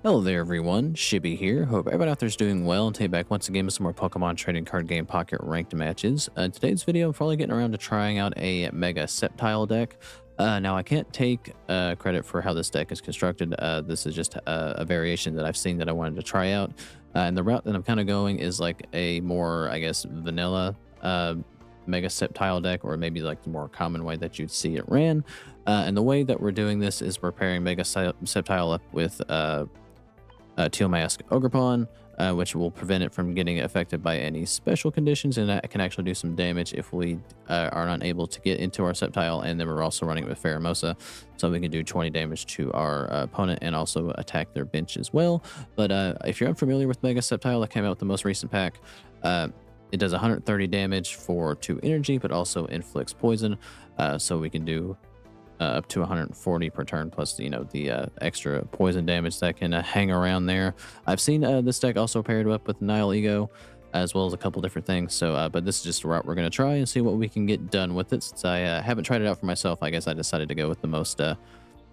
Hello there everyone, Shibby here. Hope everyone out there is doing well and take back once again with some more Pokemon trading card game pocket ranked matches. In today's video, I'm finally getting around to trying out a Mega Sceptile deck. Now I can't take credit for how this deck is constructed. This is just a variation that I've seen that I wanted to try out. And the route that I'm kind of going is like a more, I guess, vanilla Mega Sceptile deck, or maybe like the more common way that you'd see it ran. And the way that we're doing this is we're pairing Mega Sceptile up with Teal Mask Ogerpon, which will prevent it from getting affected by any special conditions, and that can actually do some damage if we are not able to get into our Sceptile. And then we're also running it with Pheromosa, so we can do 20 damage to our opponent and also attack their bench as well. But if you're unfamiliar with Mega Sceptile, that came out with the most recent pack. It does 130 damage for 2 energy, but also inflicts poison, so we can do up to 140 per turn, plus the extra poison damage that can hang around there. I've seen this deck also paired up with Nile Ego, as well as a couple different things. So, but this is just a route we're going to try and see what we can get done with it. Since I haven't tried it out for myself, I guess I decided to go with the most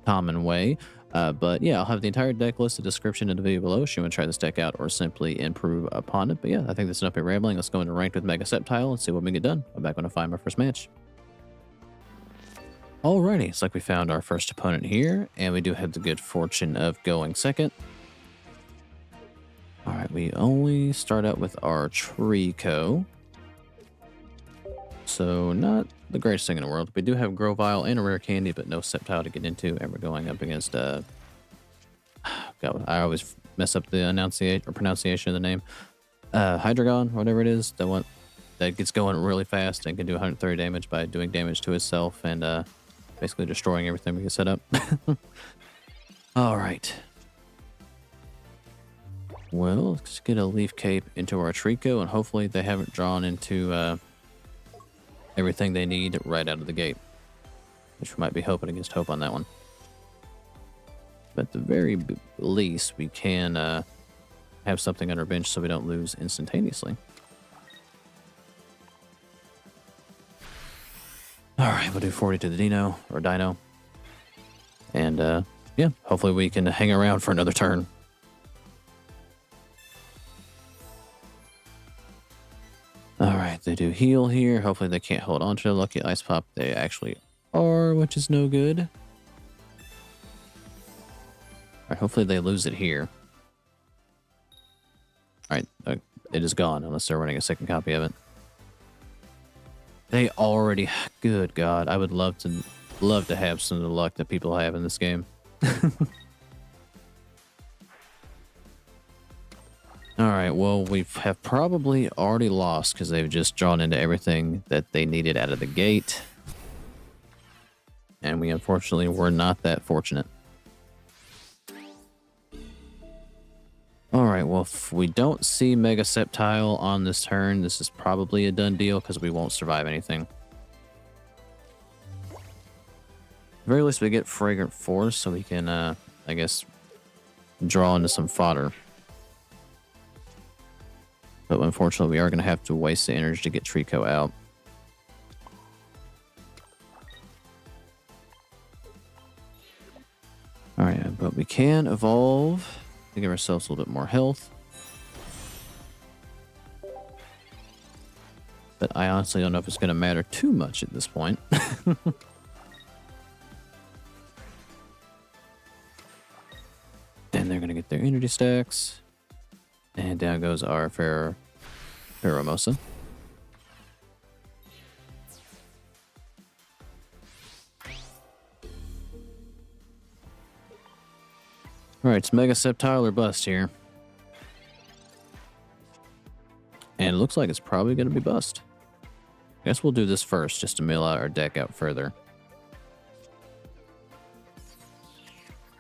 common way. But yeah, I'll have the entire deck list, the description in the video below if you want to try this deck out or simply improve upon it. But yeah, I think this is enough of rambling. Let's go into ranked with Mega Sceptile and see what we can get done. I'm back when I find my first match. Alrighty, it's like we found our first opponent here, and we do have the good fortune of going second. Alright, we only start out with our Trico. So, not the greatest thing in the world. We do have Grovyle and a rare candy, but no Sceptile to get into, and we're going up against, God, I always mess up the pronunciation of the name. Hydreigon, whatever it is, the one that gets going really fast and can do 130 damage by doing damage to itself, and basically destroying everything we can set up. All right. Well, let's get a Leaf Cape into our Trico, and hopefully they haven't drawn into everything they need right out of the gate, which we might be hoping against hope on that one. But at the very least, we can have something on our bench so we don't lose instantaneously. Alright, we'll do 40 to the Dino. And, yeah, hopefully we can hang around for another turn. Alright, they do heal here. Hopefully they can't hold on to the lucky Ice Pop. They actually are, which is no good. Alright, hopefully they lose it here. Alright, it is gone unless they're running a second copy of it. They already, good God, I would love to have some of the luck that people have in this game. Alright, well, we have probably already lost because they've just drawn into everything that they needed out of the gate. And we unfortunately were not that fortunate. Alright, well, if we don't see Mega Sceptile on this turn, this is probably a done deal because we won't survive anything. At the very least, we get Fragrant Force so we can, I guess, draw into some fodder. But unfortunately, we are going to have to waste the energy to get Trico out. Alright, but we can evolve to give ourselves a little bit more health. But I honestly don't know if it's going to matter too much at this point. And they're going to get their energy stacks. And down goes our Pheromosa. Alright, it's Mega Sceptile or bust here. And it looks like it's probably going to be bust. I guess we'll do this first just to mill out our deck out further.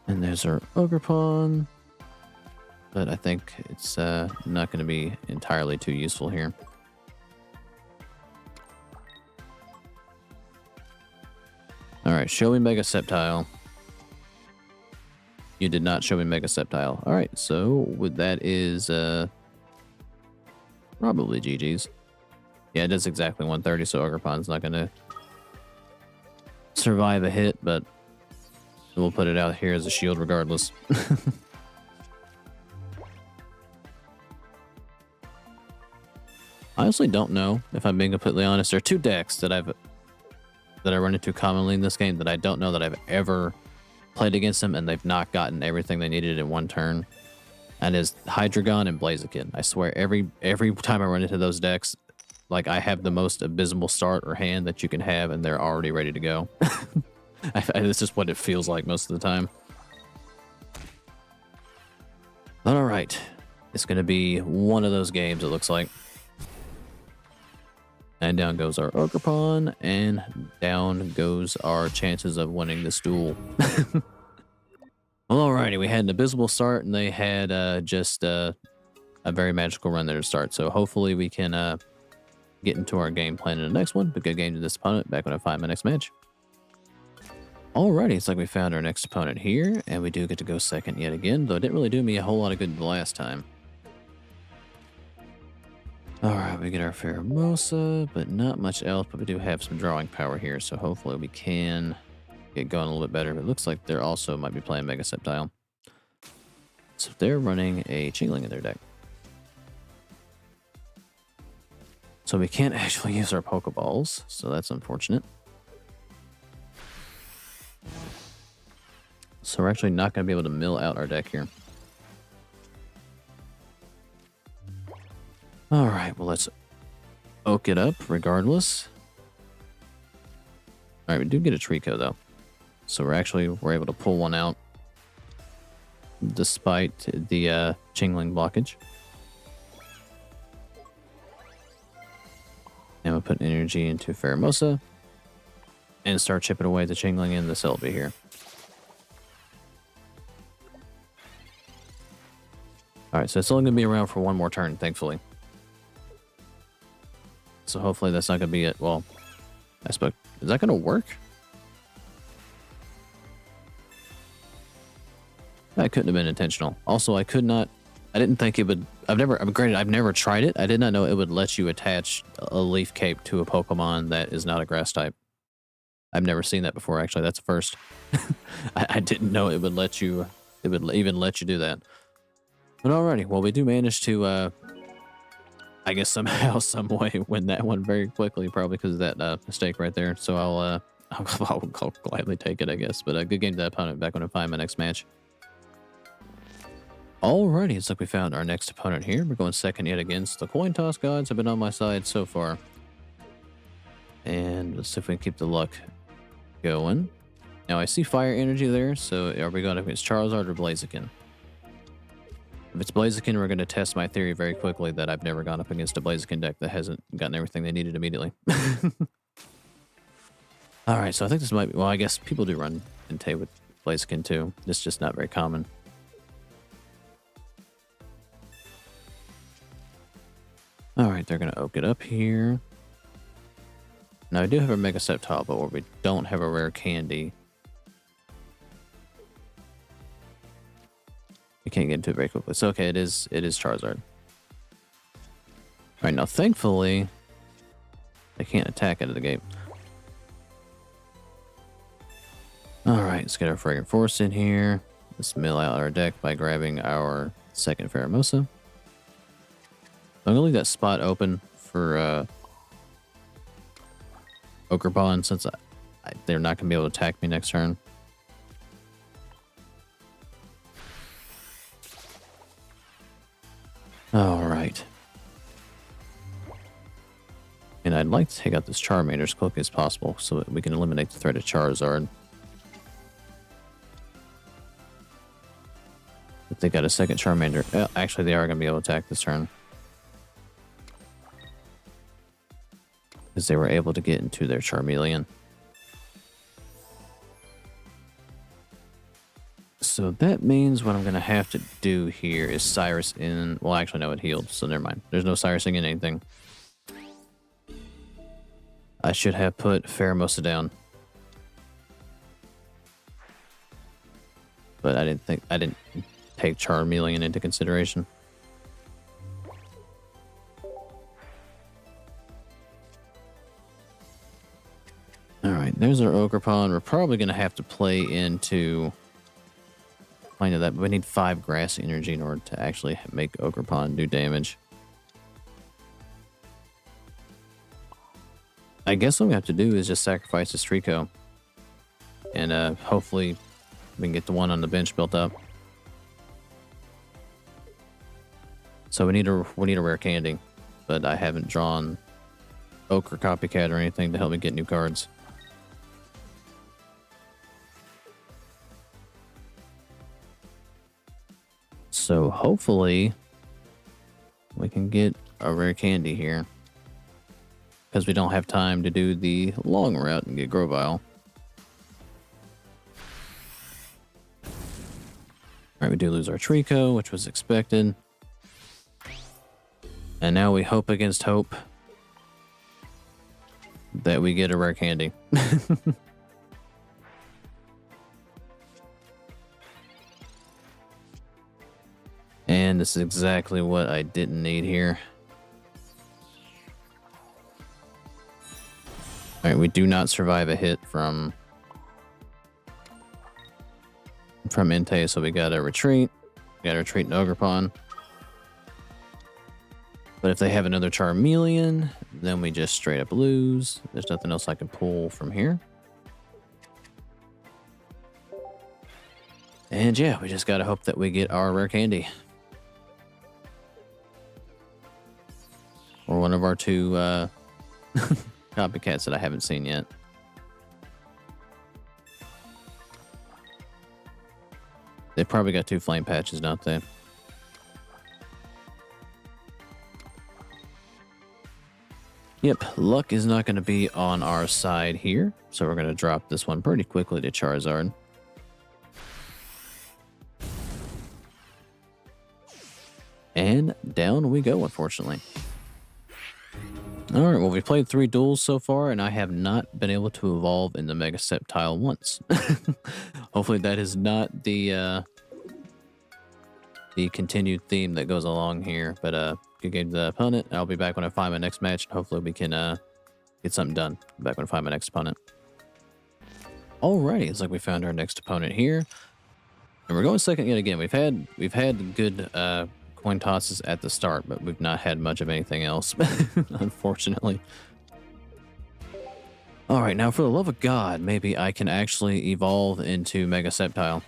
And there's our Ogerpon. But I think it's not going to be entirely too useful here. Alright, show me Mega Sceptile. You did not show me Mega Sceptile. Alright, so that is probably GG's. Yeah, it does exactly 130, so Ogerpon's not going to survive a hit, but we'll put it out here as a shield regardless. I honestly don't know, if I'm being completely honest. There are two decks that I run into commonly in this game that I don't know that I've ever played against them, and they've not gotten everything they needed in one turn. And is Hydreigon and Blaziken. I swear, every time I run into those decks, like, I have the most abysmal start or hand that you can have, and they're already ready to go. This is what it feels like most of the time. But all right, it's going to be one of those games, it looks like. And down goes our Ogerpon, and down goes our chances of winning this duel. Well, alrighty, we had an abysmal start, and they had just a very magical run there to start. So hopefully we can get into our game plan in the next one. But good game to this opponent. Back when I find my next match. Alrighty, it's like we found our next opponent here, and we do get to go second yet again, though it didn't really do me a whole lot of good the last time. Alright, we get our Pheromosa, but not much else, but we do have some drawing power here, so hopefully we can get going a little bit better. But it looks like they're also might be playing Mega Sceptile. So they're running a Chingling in their deck. So we can't actually use our Pokeballs, so that's unfortunate. So we're actually not going to be able to mill out our deck here. Alright, well, let's oak it up regardless. Alright, we do get a Trico though. So we're able to pull one out despite the Chingling blockage. And we'll put energy into Pheromosa and start chipping away the Chingling and the Celebi here. Alright, so it's only going to be around for one more turn, thankfully. So hopefully that's not going to be it. Well, I suppose, is that going to work? That couldn't have been intentional. Also, I didn't think it would, granted, I've never tried it. I did not know it would let you attach a Leaf Cape to a Pokemon that is not a grass type. I've never seen that before, actually. That's a first. I didn't know it would even let you do that. But alrighty, well, we do manage to, I guess somehow, some way, win that one very quickly, probably because of that mistake right there. So I'll gladly take it, I guess. But a good game to that opponent. Back when I find my next match. Alrighty, it's like we found our next opponent here. We're going second yet again. So the coin toss gods have been on my side so far. And let's see if we can keep the luck going. Now I see fire energy there, so are we going up against Charizard or Blaziken? If it's Blaziken, we're going to test my theory very quickly that I've never gone up against a Blaziken deck that hasn't gotten everything they needed immediately. Alright, so I think this might be... Well, I guess people do run Entei with Blaziken too. It's just not very common. Alright, they're going to oak it up here. Now, I do have a Mega Sceptile, but where we don't have a rare candy. We can't get into it very quickly. So, okay, it is Charizard. Alright, now, thankfully, they can't attack out of the gate. Alright, let's get our Fragrant Forest in here. Let's mill out our deck by grabbing our second Pheromosa. I'm going to leave that spot open for Ogerpon since they're not going to be able to attack me next turn. Alright. And I'd like to take out this Charmander as quickly as possible so that we can eliminate the threat of Charizard. If they got a second Charmander... actually, they are going to be able to attack this turn. Because they were able to get into their Charmeleon. So that means what I'm going to have to do here is Cyrus in... Well, actually, no, it healed, so never mind. There's no Cyrusing in anything. I should have put Pheromosa down. But I didn't take Charmeleon into consideration. Alright, there's our Ogerpon. We're probably going to have to play into that, but we need 5 grass energy in order to actually make Ogerpon do damage. I guess what we have to do is just sacrifice this Trico. And hopefully we can get the one on the bench built up. So we need a rare candy, but I haven't drawn Oak or Copycat or anything to help me get new cards. So hopefully we can get a rare candy here, because we don't have time to do the long route and get Grovyle. Alright, we do lose our Trico, which was expected. And now we hope against hope that we get a rare candy. And this is exactly what I didn't need here. Alright, we do not survive a hit from Entei, so we gotta retreat. We gotta retreat in Ogerpon. But if they have another Charmeleon, then we just straight up lose. There's nothing else I can pull from here. And yeah, we just gotta hope that we get our rare candy. Or one of our two copycats that I haven't seen yet. They probably got two flame patches, don't they? Yep, luck is not going to be on our side here, so we're going to drop this one pretty quickly to Charizard. And down we go, unfortunately. Alright, well, we played 3 duels so far, and I have not been able to evolve in the Mega Sceptile once. Hopefully that is not the continued theme that goes along here, but good game to the opponent. I'll be back when I find my next match, and hopefully we can get something done back when I find my next opponent. Alrighty, it's like we found our next opponent here. And we're going second yet again. We've had good coin tosses at the start, but we've not had much of anything else, unfortunately. Alright, now for the love of God, maybe I can actually evolve into Mega Sceptile.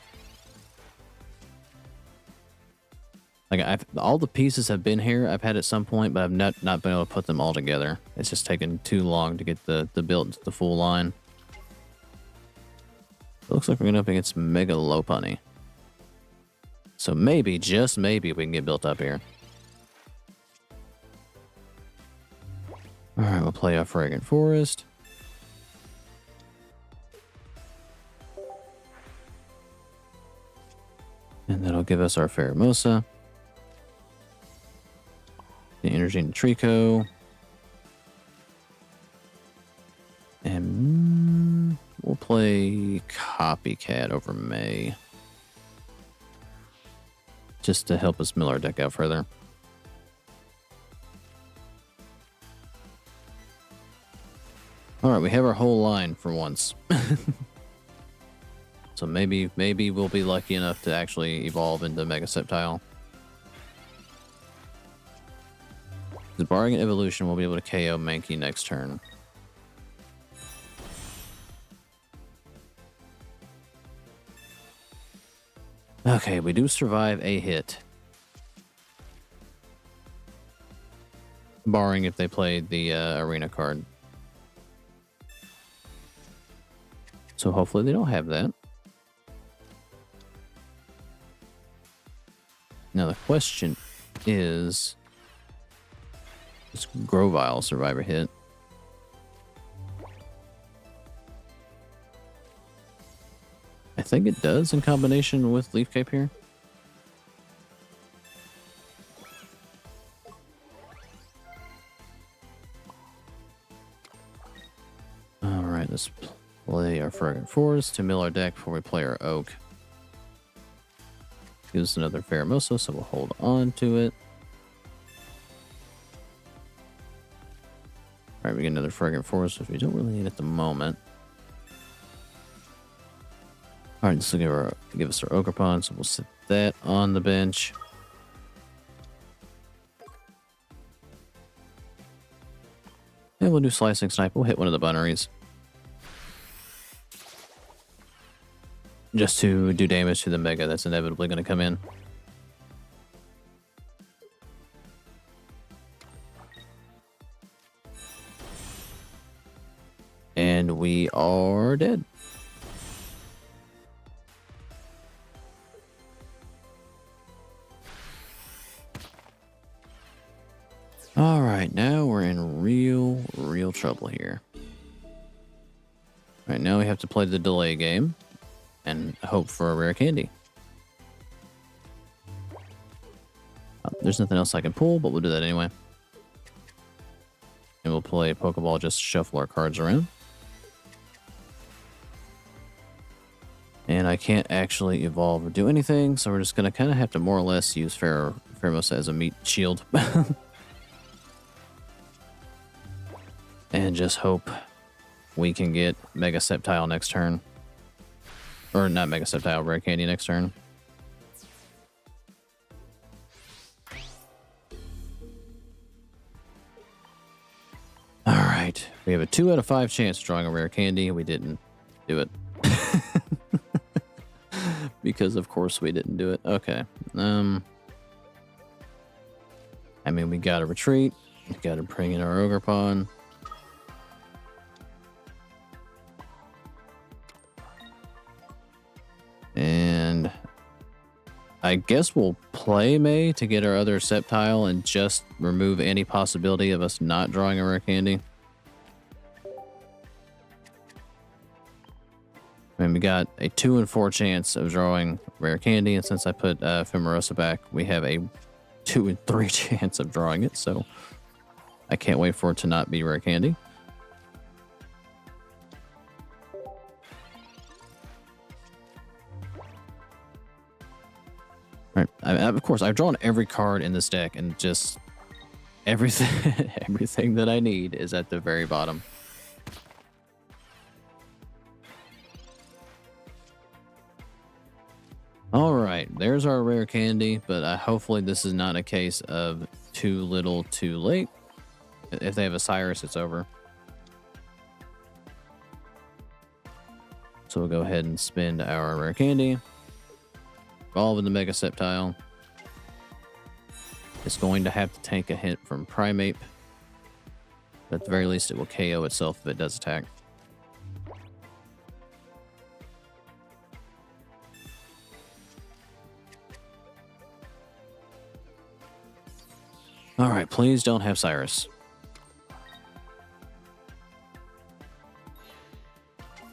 Like, all the pieces have been here, I've had at some point, but I've not been able to put them all together. It's just taken too long to get the build into the full line. It looks like we're going up against Mega Lopunny. So maybe, just maybe, we can get built up here. Alright, we'll play off Fragrant Forest. And that'll give us our Pheromosa. The energy into Trico. And we'll play Copycat over May. Just to help us mill our deck out further. Alright, we have our whole line for once. So maybe we'll be lucky enough to actually evolve into Mega Sceptile. The barring an evolution, we'll be able to KO Mankey next turn. Okay, we do survive a hit. Barring if they played the arena card. So hopefully they don't have that. Now the question is, does Grovyle survive a hit? I think it does in combination with Leaf Cape here. Alright, let's play our Fragrant Forest to mill our deck before we play our Oak. Gives us another Pheromosa, so we'll hold on to it. Alright, we get another Fragrant Forest, which we don't really need at the moment. Alright, this will give us our Ogerpon, so we'll set that on the bench. And we'll do Slicing Snipe. We'll hit one of the Bunneries. Just to do damage to the Mega that's inevitably going to come in. And we are dead. All right, now we're in real trouble here. All right, now we have to play the delay game and hope for a rare candy. There's nothing else I can pull, but we'll do that anyway. And we'll play Pokeball, just shuffle our cards around. And I can't actually evolve or do anything, so we're just going to kind of have to more or less use Pheromosa as a meat shield. And just hope we can get Mega Sceptile next turn. Or not Mega Sceptile, Rare Candy next turn. Alright, we have a 2 out of 5 chance of drawing a Rare Candy. We didn't do it. Because of course we didn't do it. Okay. I mean, we gotta retreat. We gotta bring in our Ogerpon. And I guess we'll play May to get our other Sceptile and just remove any possibility of us not drawing a Rare Candy. I mean, we got a 2 in 4 chance of drawing Rare Candy, and since I put Pheromosa back, we have a 2 in 3 chance of drawing it, so I can't wait for it to not be Rare Candy. Right. Of course, I've drawn every card in this deck, and just everything, everything that I need is at the very bottom. All right, there's our Rare Candy, but hopefully this is not a case of too little, too late. If they have a Cyrus, it's over. So we'll go ahead and spend our Rare Candy. Evolve in the Mega Sceptile. It's going to have to take a hit from Primeape. But at the very least, it will KO itself if it does attack. Alright, please don't have Cyrus.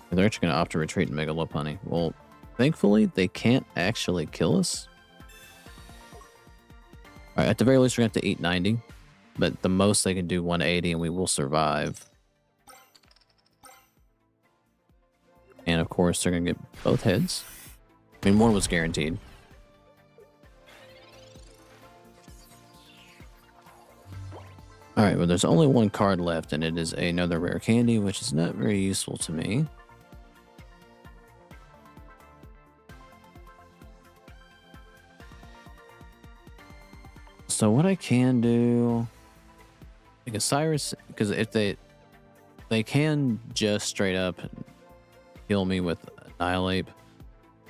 They're actually going to opt to retreat in Mega Lopunny. Well, thankfully, they can't actually kill us. Alright, at the very least, we're going to have to 890. But the most they can do 180 and we will survive. And of course, they're going to get both heads. I mean, one was guaranteed. Alright, well, there's only one card left, and it is another Rare Candy, which is not very useful to me. So what I can do, like a Cyrus, because if they can just straight up kill me with Annihilate.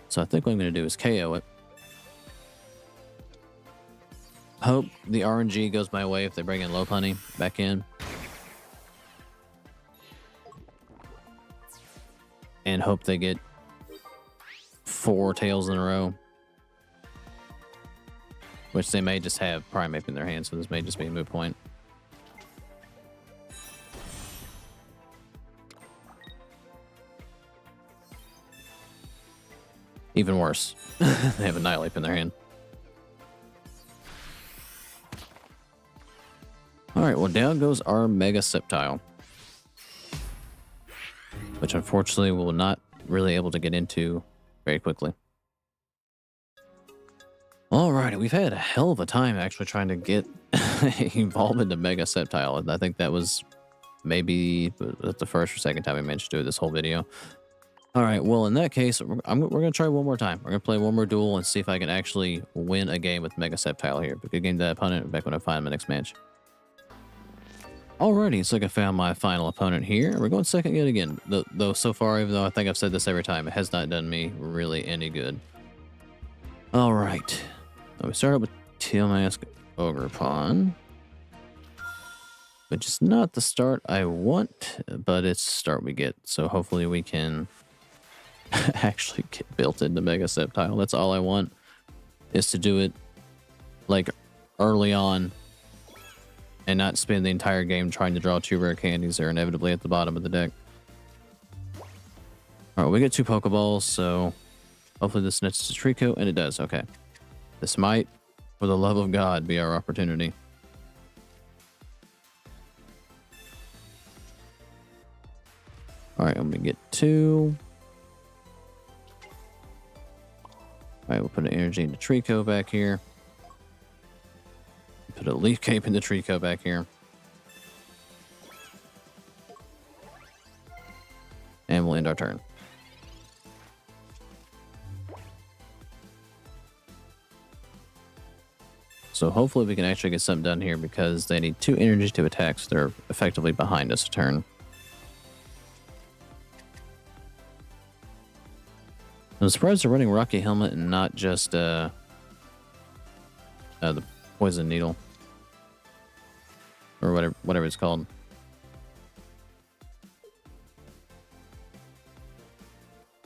So I think what I'm going to do is KO it. Hope the RNG goes my way if they bring in Lopunny back in. And hope they get 4 tails in a row. Which they may just have Primeape in their hand, so this may just be a moot point. Even worse. They have Annihilate in their hand. Alright, well, down goes our Mega Sceptile. Which unfortunately we will not really able to get into very quickly. Alrighty, we've had a hell of a time actually trying to get evolved into Mega Sceptile. And I think that was maybe the first or second time we managed to do this whole video. Alright, well, in that case, we're going to try one more time. We're going to play one more duel and see if I can actually win a game with Mega Sceptile here. But good game to that opponent. Back when I find my next match. Alrighty, so I found my final opponent here. We're going second yet again. Though so far, even though I think I've said this every time, it has not done me really any good. Alright. We start up with Teal Mask Ogerpon. Which is not the start I want, but it's the start we get. So hopefully we can actually get built into Mega Sceptile. That's all I want, is to do it like early on and not spend the entire game trying to draw 2 rare candies that are inevitably at the bottom of the deck. Alright, we get 2 Pokeballs, so hopefully this nets to Trico, and it does. Okay. This might, for the love of God, be our opportunity. Alright, I'm gonna get 2. Alright, we'll put an energy into Trico back here. Put a Leaf Cape into Trico back here. And we'll end our turn. So hopefully we can actually get something done here because they need 2 energies to attack, so they're effectively behind us a turn. I'm surprised they're running Rocky Helmet and not just the Poison Needle. Or whatever it's called.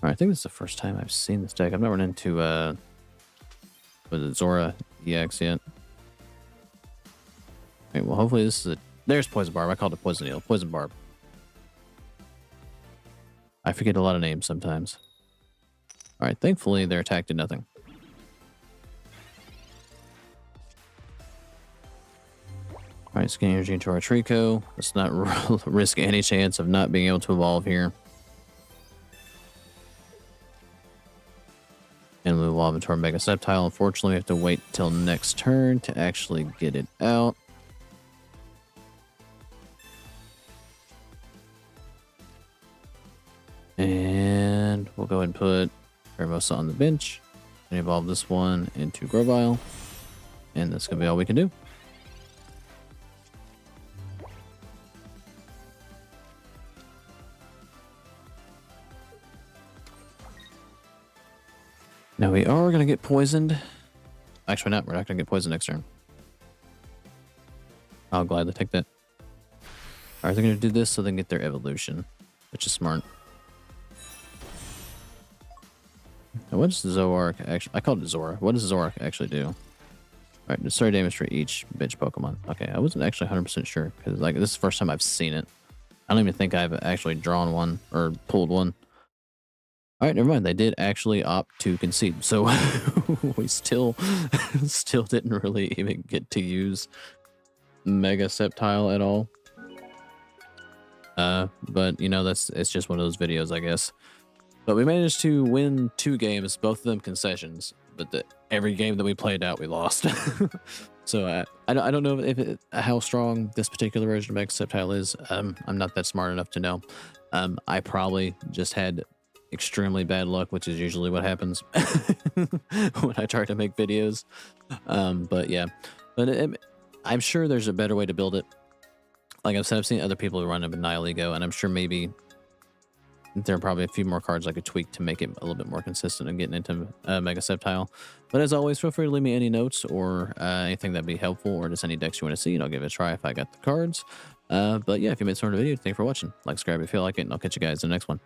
Alright, I think this is the first time I've seen this deck. I've not run into Zora EX yet. Okay, well hopefully this is there's Poison Barb. I called it Poison Needle. Poison Barb. I forget a lot of names sometimes. Alright, thankfully their attack did nothing. Alright, let's get energy into our Trico. Let's not risk any chance of not being able to evolve here. And we'll evolve into our Mega Sceptile. Unfortunately, we have to wait till next turn to actually get it out. And we'll go ahead and put Pheromosa on the bench and evolve this one into Grovyle. And that's going to be all we can do. Now we are going to get poisoned. Actually not, we're not going to get poisoned next turn. I'll gladly take that. Alright, they're going to do this so they can get their evolution, which is smart. Now what does Zoroark actually... I called it Zora. What does Zoroark actually do? Alright, destroy damage for each bench Pokemon. Okay, I wasn't actually 100% sure, because like this is the first time I've seen it. I don't even think I've actually drawn one, or pulled one. Alright, never mind. They did actually opt to concede, so we still didn't really even get to use Mega Sceptile at all. But you know, it's just one of those videos, I guess. But we managed to win 2 games, both of them concessions. But every game that we played out, we lost. So I don't know if how strong this particular version of Mega Sceptile is. I'm not that smart enough to know. I probably just had extremely bad luck, which is usually what happens when I try to make videos. But yeah, but I'm sure there's a better way to build it. Like I've said, I've seen other people who run it with Nihilego, and I'm sure maybe there are probably a few more cards I could tweak to make it a little bit more consistent in getting into Mega Sceptile. But as always, feel free to leave me any notes or anything that'd be helpful, or just any decks you want to see, and I'll give it a try if I got the cards. But yeah, if you made some sort of video, thank you for watching. Like, subscribe if you feel like it, and I'll catch you guys in the next one.